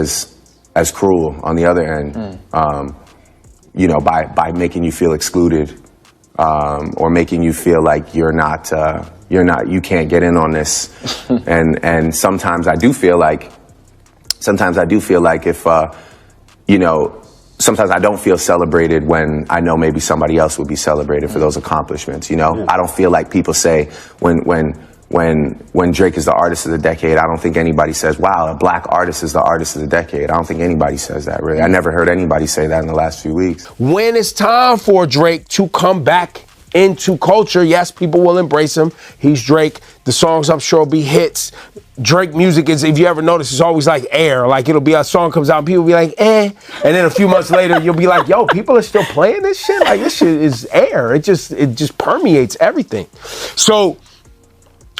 as cruel on the other end, you know, by making you feel excluded, or making you feel like you can't get in on this. and sometimes I do feel like if, you know, sometimes I don't feel celebrated when I know maybe somebody else would be celebrated for those accomplishments, you know? I don't feel like people say when Drake is the artist of the decade, I don't think anybody says, wow, a black artist is the artist of the decade. I don't think anybody says that, really. I never heard anybody say that in the last few weeks. When it's time for Drake to come back into culture, yes, people will embrace him. He's Drake. The songs, I'm sure, will be hits. Drake music is, if you ever notice, it's always like air. Like, it'll be a song comes out and people will be like, eh. And then a few months later, you'll be like, yo, people are still playing this shit? Like, this shit is air. It just permeates everything. So,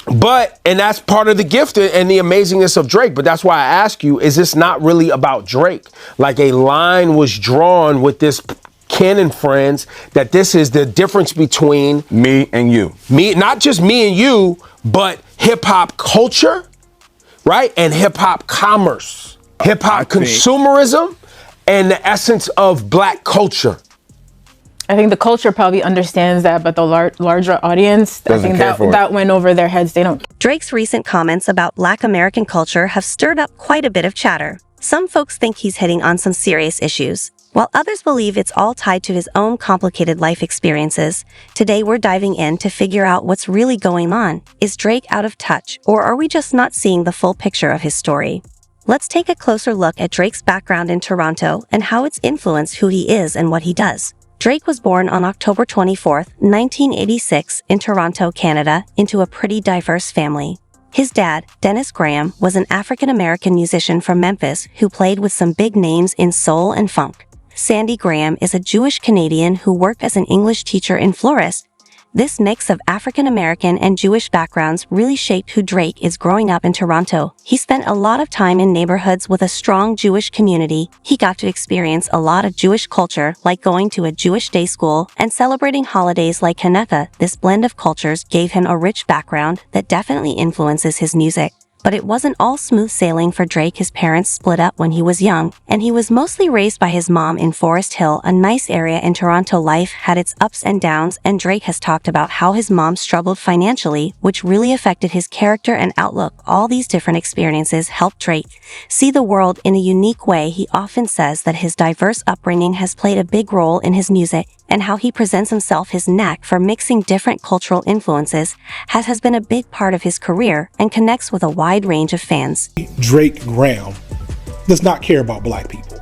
and that's part of the gift and the amazingness of Drake. But that's why I ask you, is this not really about Drake? Like, a line was drawn with this Ken and friends that this is the difference between me and you. Me, not just me and you, but hip hop culture, right? And hip hop commerce, hip hop consumerism, and the essence of black culture. I think the culture probably understands that, but the larger audience, I think that went over their heads. They don't. Drake's recent comments about Black American culture have stirred up quite a bit of chatter. Some folks think he's hitting on some serious issues, while others believe it's all tied to his own complicated life experiences. Today we're diving in to figure out what's really going on. Is Drake out of touch, or are we just not seeing the full picture of his story? Let's take a closer look at Drake's background in Toronto and how it's influenced who he is and what he does. Drake was born on October 24, 1986, in Toronto, Canada, into a pretty diverse family. His dad, Dennis Graham, was an African-American musician from Memphis who played with some big names in soul and funk. Sandy Graham is a Jewish Canadian who worked as an English teacher in Florist. This mix of African-American and Jewish backgrounds really shaped who Drake is growing up in Toronto. He spent a lot of time in neighborhoods with a strong Jewish community. He got to experience a lot of Jewish culture, like going to a Jewish day school and celebrating holidays like Hanukkah. This blend of cultures gave him a rich background that definitely influences his music. But it wasn't all smooth sailing for Drake. His parents split up when he was young, and he was mostly raised by his mom in Forest Hill, a nice area in Toronto. Life had its ups and downs, and Drake has talked about how his mom struggled financially, which really affected his character and outlook. All these different experiences helped Drake see the world in a unique way. He often says that his diverse upbringing has played a big role in his music, and how he presents himself. His knack for mixing different cultural influences has been a big part of his career and connects with a wide range of fans. Drake Graham does not care about black people.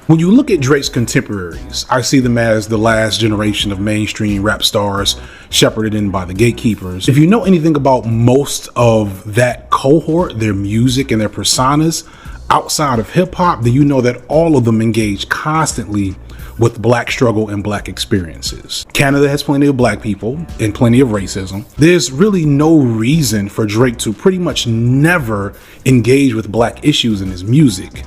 When you look at Drake's contemporaries, I see them as the last generation of mainstream rap stars shepherded in by the gatekeepers. If you know anything about most of that cohort, their music and their personas, outside of hip hop, then you know that all of them engage constantly with black struggle and black experiences. Canada has plenty of black people and plenty of racism. There's really no reason for Drake to pretty much never engage with black issues in his music,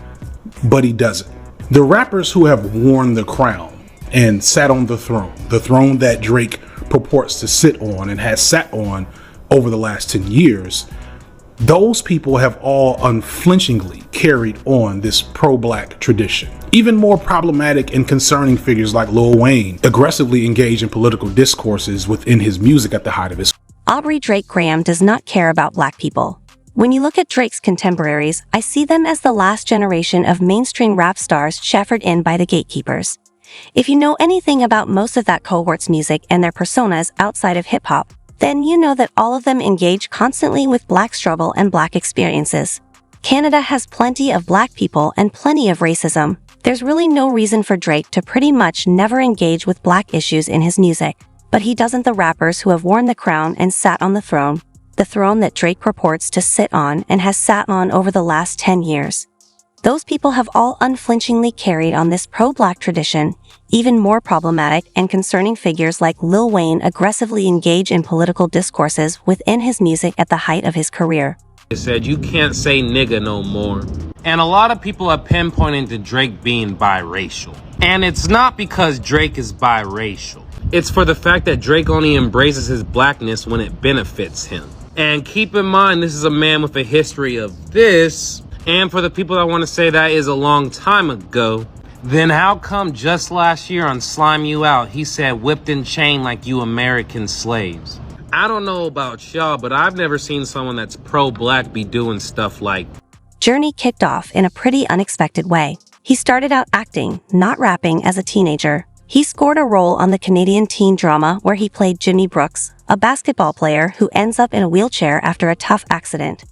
but he doesn't. The rappers who have worn the crown and sat on the throne that Drake purports to sit on and has sat on over the last 10 years, those people have all unflinchingly carried on this pro-black tradition. Even more problematic and concerning figures like Lil Wayne aggressively engage in political discourses within his music at the height of his. Aubrey Drake Graham does not care about black people. When you look at Drake's contemporaries, I see them as the last generation of mainstream rap stars shepherded in by the gatekeepers. If you know anything about most of that cohort's music and their personas outside of hip-hop, then you know that all of them engage constantly with black struggle and black experiences. Canada has plenty of black people and plenty of racism. There's really no reason for Drake to pretty much never engage with black issues in his music. But he doesn't. The rappers who have worn the crown and sat on the throne that Drake purports to sit on and has sat on over the last 10 years. Those people have all unflinchingly carried on this pro-black tradition. Even more problematic and concerning figures like Lil Wayne aggressively engage in political discourses within his music at the height of his career. It said you can't say nigga no more. And a lot of people are pinpointing to Drake being biracial. And it's not because Drake is biracial. It's for the fact that Drake only embraces his blackness when it benefits him. And keep in mind, this is a man with a history of this. And for the people that want to say that is a long time ago, then how come just last year on Slime You Out, he said whipped and chained like you American slaves? I don't know about y'all, but I've never seen someone that's pro-black be doing stuff like. Journey kicked off in a pretty unexpected way. He started out acting, not rapping, as a teenager. He scored a role on the Canadian teen drama where he played Jimmy Brooks, a basketball player who ends up in a wheelchair after a tough accident.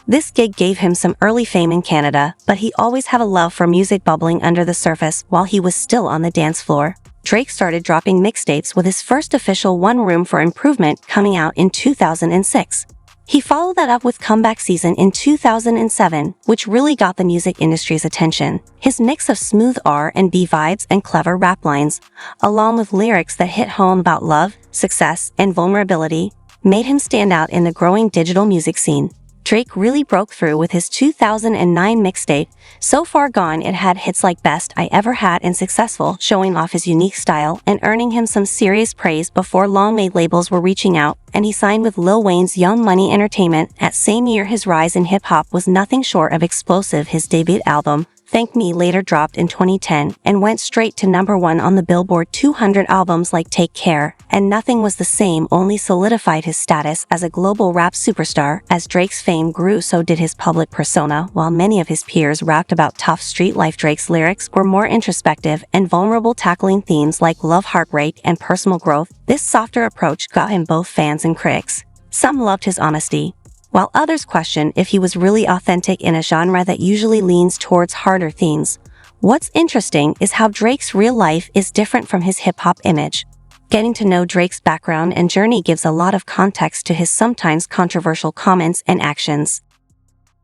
This gig gave him some early fame in Canada, but he always had a love for music bubbling under the surface while he was still on the dance floor. Drake started dropping mixtapes with his first official One Room for Improvement coming out in 2006. He followed that up with Comeback Season in 2007, which really got the music industry's attention. His mix of smooth R&B vibes and clever rap lines, along with lyrics that hit home about love, success, and vulnerability, made him stand out in the growing digital music scene. Drake really broke through with his 2009 mixtape, So Far Gone. It had hits like Best I Ever Had and Successful, showing off his unique style and earning him some serious praise before long-made labels were reaching out, and he signed with Lil Wayne's Young Money Entertainment. That same year, his rise in hip-hop was nothing short of explosive. His debut album, Thank Me, later dropped in 2010 and went straight to #1 on the Billboard 200. Albums like Take Care and Nothing Was the Same only solidified his status as a global rap superstar. As Drake's fame grew, so did his public persona. While many of his peers rapped about tough street life, Drake's lyrics were more introspective and vulnerable, tackling themes like love, heartbreak, and personal growth. This softer approach got him both fans and critics. Some loved his honesty, while others questioned if he was really authentic in a genre that usually leans towards harder themes. What's interesting is how Drake's real life is different from his hip-hop image. Getting to know Drake's background and journey gives a lot of context to his sometimes controversial comments and actions.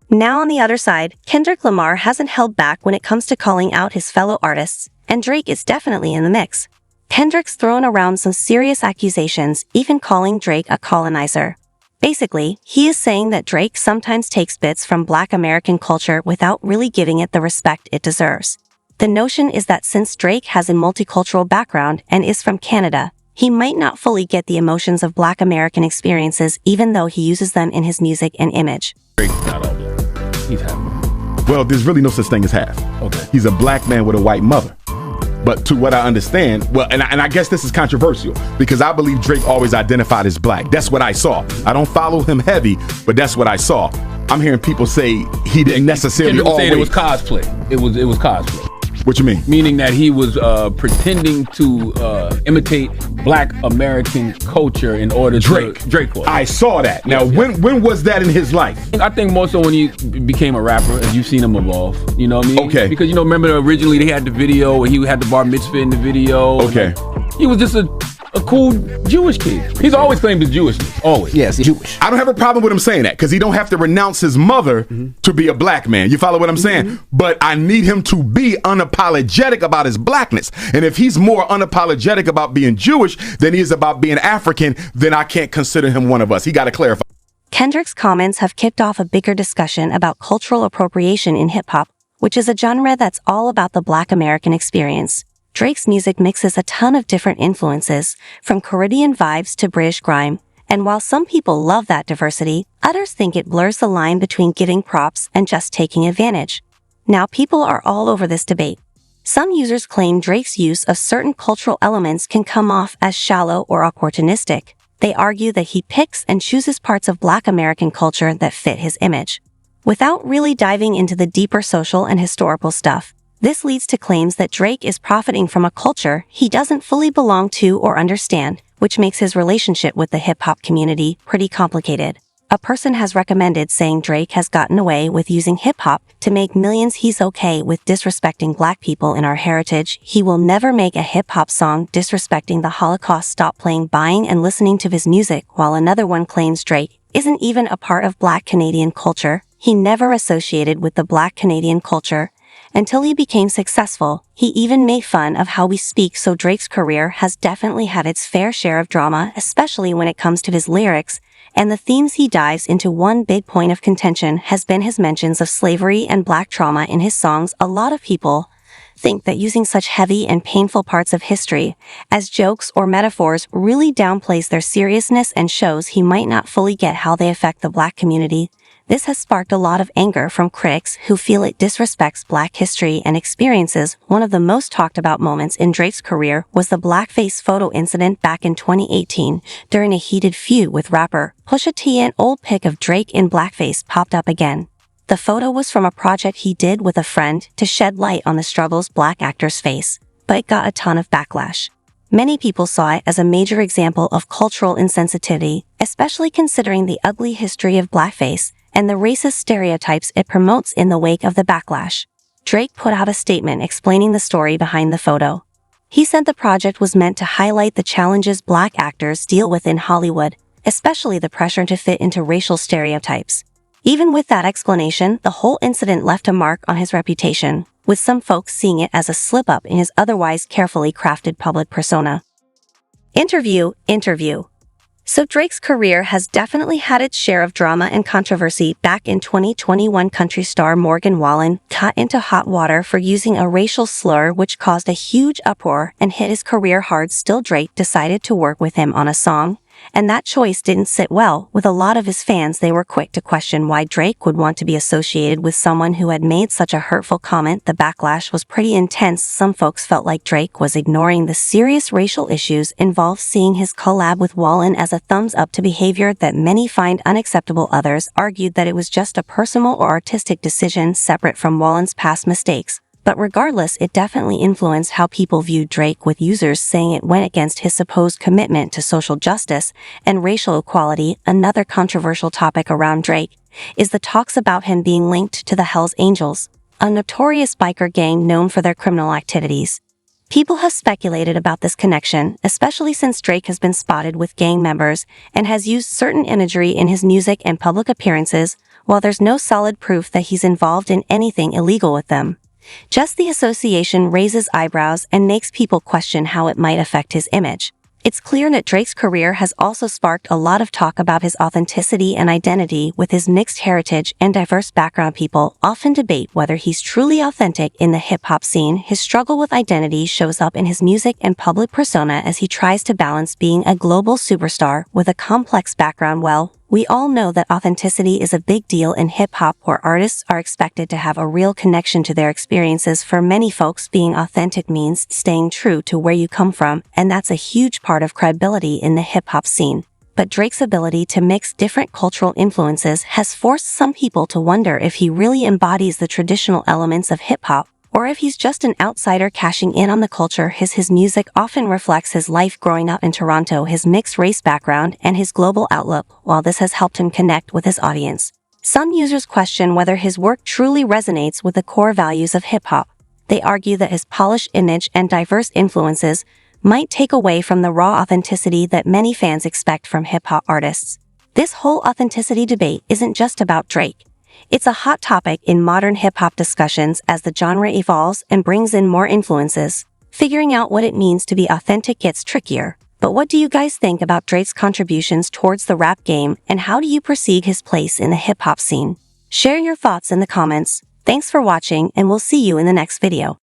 Now on the other side, Kendrick Lamar hasn't held back when it comes to calling out his fellow artists, and Drake is definitely in the mix. Kendrick's thrown around some serious accusations, even calling Drake a colonizer. Basically, he is saying that Drake sometimes takes bits from Black American culture without really giving it the respect it deserves. The notion is that since Drake has a multicultural background and is from Canada, he might not fully get the emotions of Black American experiences, even though he uses them in his music and image. Drake's not all black. He's half. Well, there's really no such thing as half. Okay. He's a black man with a white mother. But to what I understand, well, and I guess this is controversial because I believe Drake always identified as black. That's what I saw. I don't follow him heavy, but that's what I saw. I'm hearing people say he didn't necessarily always. Saying it was cosplay. It was cosplay. What you mean? Meaning that he was pretending to imitate Black American culture in order to... Drake was. I saw that. Now, Yes. when was that in his life? I think more so when he became a rapper, as you've seen him evolve. You know what I mean? Okay. Because, remember originally they had the video where he had the bar mitzvah in the video. Okay. He was just a cool Jewish kid. He's always claimed his Jewishness. Always. Yes, Jewish. I don't have a problem with him saying that because he don't have to renounce his mother to be a black man. You follow what I'm saying? But I need him to be unapologetic about his blackness. And if he's more unapologetic about being Jewish than he is about being African, then I can't consider him one of us. He got to clarify. Kendrick's comments have kicked off a bigger discussion about cultural appropriation in hip-hop, which is a genre that's all about the Black American experience. Drake's music mixes a ton of different influences, from Caribbean vibes to British grime, and while some people love that diversity, others think it blurs the line between giving props and just taking advantage. Now people are all over this debate. Some users claim Drake's use of certain cultural elements can come off as shallow or opportunistic. They argue that he picks and chooses parts of Black American culture that fit his image, without really diving into the deeper social and historical stuff. This leads to claims that Drake is profiting from a culture he doesn't fully belong to or understand, which makes his relationship with the hip-hop community pretty complicated. A person has recommended saying Drake has gotten away with using hip-hop to make millions. He's okay with disrespecting Black people in our heritage. He will never make a hip-hop song disrespecting the Holocaust. Stop playing, buying, and listening to his music. While another one claims Drake isn't even a part of Black Canadian culture. He never associated with the Black Canadian culture until he became successful. He even made fun of how we speak. So Drake's career has definitely had its fair share of drama, especially when it comes to his lyrics and the themes he dives into. One big point of contention has been his mentions of slavery and Black trauma in his songs. A lot of people think that using such heavy and painful parts of history as jokes or metaphors really downplays their seriousness and shows he might not fully get how they affect the Black community. This has sparked a lot of anger from critics who feel it disrespects Black history and experiences. One of the most talked about moments in Drake's career was the blackface photo incident back in 2018 during a heated feud with rapper Pusha T. An old pic of Drake in blackface popped up again. The photo was from a project he did with a friend to shed light on the struggles Black actors face, but it got a ton of backlash. Many people saw it as a major example of cultural insensitivity, especially considering the ugly history of blackface and the racist stereotypes it promotes in the wake of the backlash. Drake put out a statement explaining the story behind the photo. He said the project was meant to highlight the challenges Black actors deal with in Hollywood, especially the pressure to fit into racial stereotypes. Even with that explanation, the whole incident left a mark on his reputation, with some folks seeing it as a slip-up in his otherwise carefully crafted public persona. Interview. So Drake's career has definitely had its share of drama and controversy. Back in 2021, country star Morgan Wallen got into hot water for using a racial slur which caused a huge uproar and hit his career hard. Still, Drake decided to work with him on a song, and that choice didn't sit well with a lot of his fans. They were quick to question why Drake would want to be associated with someone who had made such a hurtful comment. The backlash was pretty intense. Some folks felt like Drake was ignoring the serious racial issues involved, seeing his collab with Wallen as a thumbs up to behavior that many find unacceptable. Others argued that it was just a personal or artistic decision separate from Wallen's past mistakes. But regardless, it definitely influenced how people viewed Drake, with users saying it went against his supposed commitment to social justice and racial equality. Another controversial topic around Drake is the talks about him being linked to the Hells Angels, a notorious biker gang known for their criminal activities. People have speculated about this connection, especially since Drake has been spotted with gang members and has used certain imagery in his music and public appearances, while there's no solid proof that he's involved in anything illegal with them. Just the association raises eyebrows and makes people question how it might affect his image. It's clear that Drake's career has also sparked a lot of talk about his authenticity and identity. With his mixed heritage and diverse background, people often debate whether he's truly authentic in the hip-hop scene. His struggle with identity shows up in his music and public persona as he tries to balance being a global superstar with a complex background. Well, we all know that authenticity is a big deal in hip-hop, where artists are expected to have a real connection to their experiences. For many folks, being authentic means staying true to where you come from, and that's a huge part of credibility in the hip-hop scene. But Drake's ability to mix different cultural influences has forced some people to wonder if he really embodies the traditional elements of hip-hop, or if he's just an outsider cashing in on the culture. His music often reflects his life growing up in Toronto, his mixed race background, and his global outlook. While this has helped him connect with his audience, some users question whether his work truly resonates with the core values of hip-hop. They argue that his polished image and diverse influences might take away from the raw authenticity that many fans expect from hip-hop artists. This whole authenticity debate isn't just about Drake. It's a hot topic in modern hip-hop discussions as the genre evolves and brings in more influences. Figuring out what it means to be authentic gets trickier. But what do you guys think about Drake's contributions towards the rap game, and how do you perceive his place in the hip-hop scene? Share your thoughts in the comments. Thanks for watching, and we'll see you in the next video.